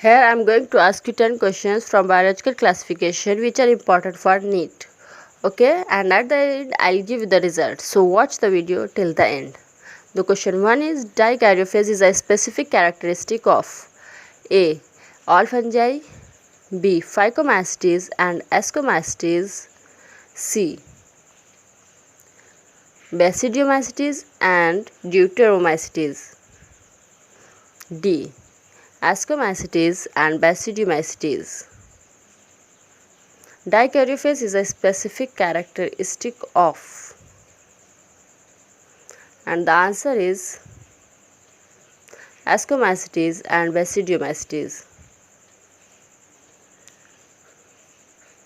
Here I am going to ask you 10 questions from biological classification which are important for NEET. Okay, and at the end I'll give you the results. So watch the video till the end. The question 1 is dikaryophase is a specific characteristic of A. All fungi, B. Phycomycetes and Ascomycetes, C. Basidiomycetes and Deuteromycetes, D. Ascomycetes and Basidiomycetes. Dikaryophase is a specific characteristic of, and the answer is Ascomycetes and Basidiomycetes.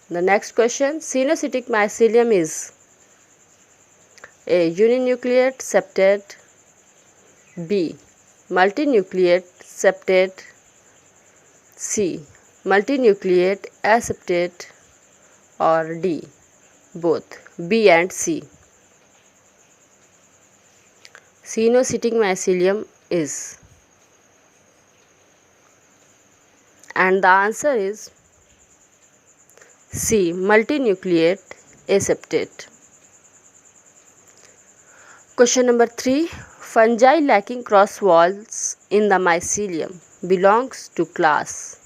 The next question, Cenocytic mycelium is A. Uninucleate septate, B. Multinucleate septate, C. Multinucleate aseptate, or D. Both, B and C. Cenocytic mycelium is, and the answer is C. Multinucleate aseptate. Question number 3. Fungi lacking cross walls in the mycelium belongs to class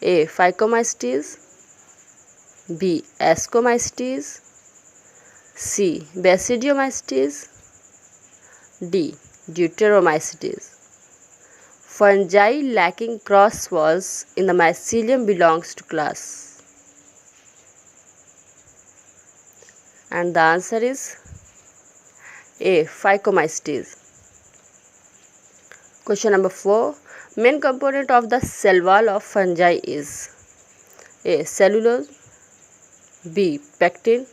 A. Phycomycetes, B. Ascomycetes, C. Basidiomycetes, D. Deuteromycetes. Fungi lacking cross walls in the mycelium belongs to class, and the answer is A. Phycomycetes. Question number 4. Main component of the cell wall of fungi is A. Cellulose, B. Pectin,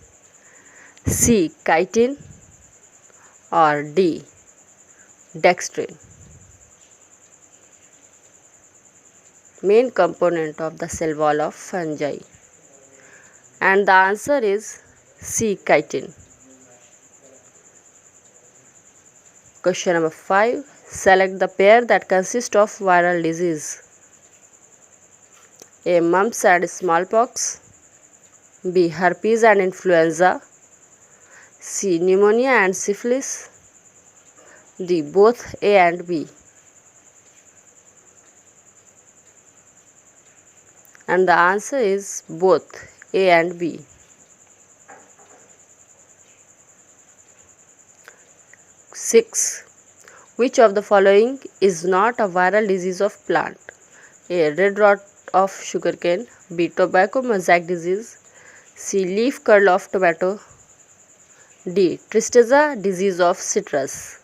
C. Chitin, or D. Dextrin. Main component of the cell wall of fungi, and the answer is C. Chitin. Question number 5. Select the pair that consist of viral disease. A. Mumps and smallpox, B. Herpes and influenza, C. Pneumonia and syphilis, D. Both A and B. And the answer is both A and B. Six. Which of the following is not a viral disease of plant? A. Red rot of sugarcane, B. Tobacco mosaic disease, C. Leaf curl of tomato, D. Tristeza disease of citrus.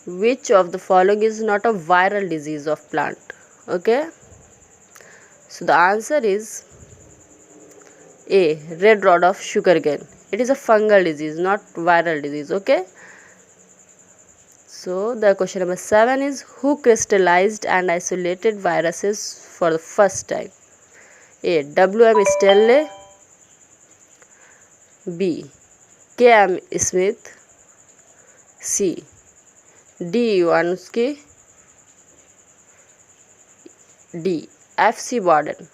Which of the following is not a viral disease of plant? Okay, so the answer is A. Red rot of sugarcane. It is a fungal disease, not viral disease. Okay, so the question number 7 is who crystallized and isolated viruses for the first time? A. W.M. Stanley, B. K.M. Smith, C. D. Iwanuski, D. F.C. Borden.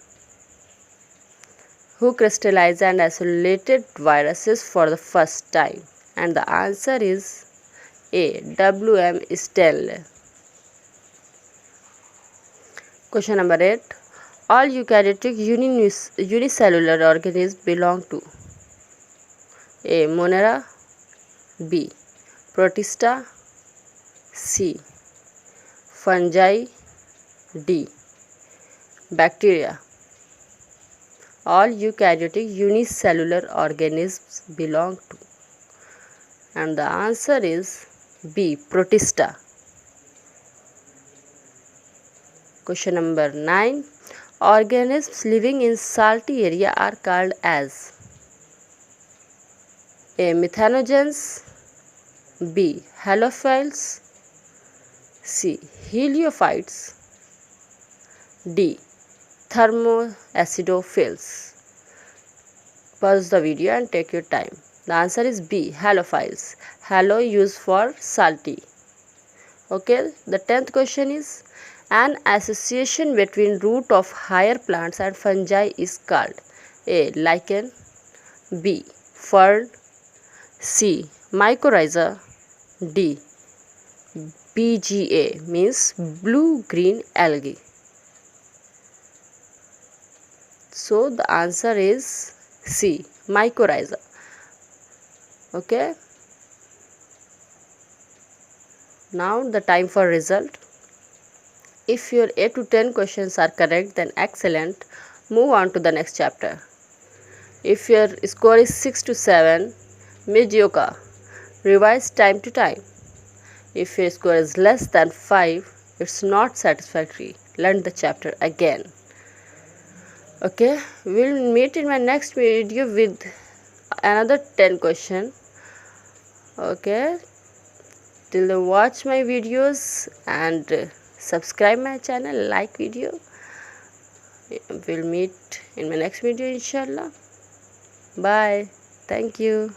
Who crystallized and isolated viruses for the first time? And the answer is A. W.M. Stanley. Question number 8. All eukaryotic unicellular organisms belong to A. Monera, B. Protista, C. Fungi, D. Bacteria. All eukaryotic unicellular organisms belong to, and the answer is B. Protista. Question number 9. Organisms living in salty area are called as A. Methanogens, B. Halophiles, C. Heliophytes, D. Thermoacidophiles. Pause the video and take your time. The answer is B. Halophiles. Halo used for salty. Okay, the 10th question is An association between root of higher plants and fungi is called A. Lichen, B. Fern, C. Mycorrhiza, D. BGA means blue-green algae. So the answer is C. Mycorrhiza. Okay. Now the time for result. If your 8 to 10 questions are correct, then excellent. Move on to the next chapter. If your score is 6 to 7, mediocre. Revise time to time. If your score is less than 5, it's not satisfactory. Learn the chapter again. Okay, we'll meet in my next video with another 10 question. Okay, till then watch my videos and subscribe my channel, like video. We'll meet in my next video inshallah. Bye. Thank you.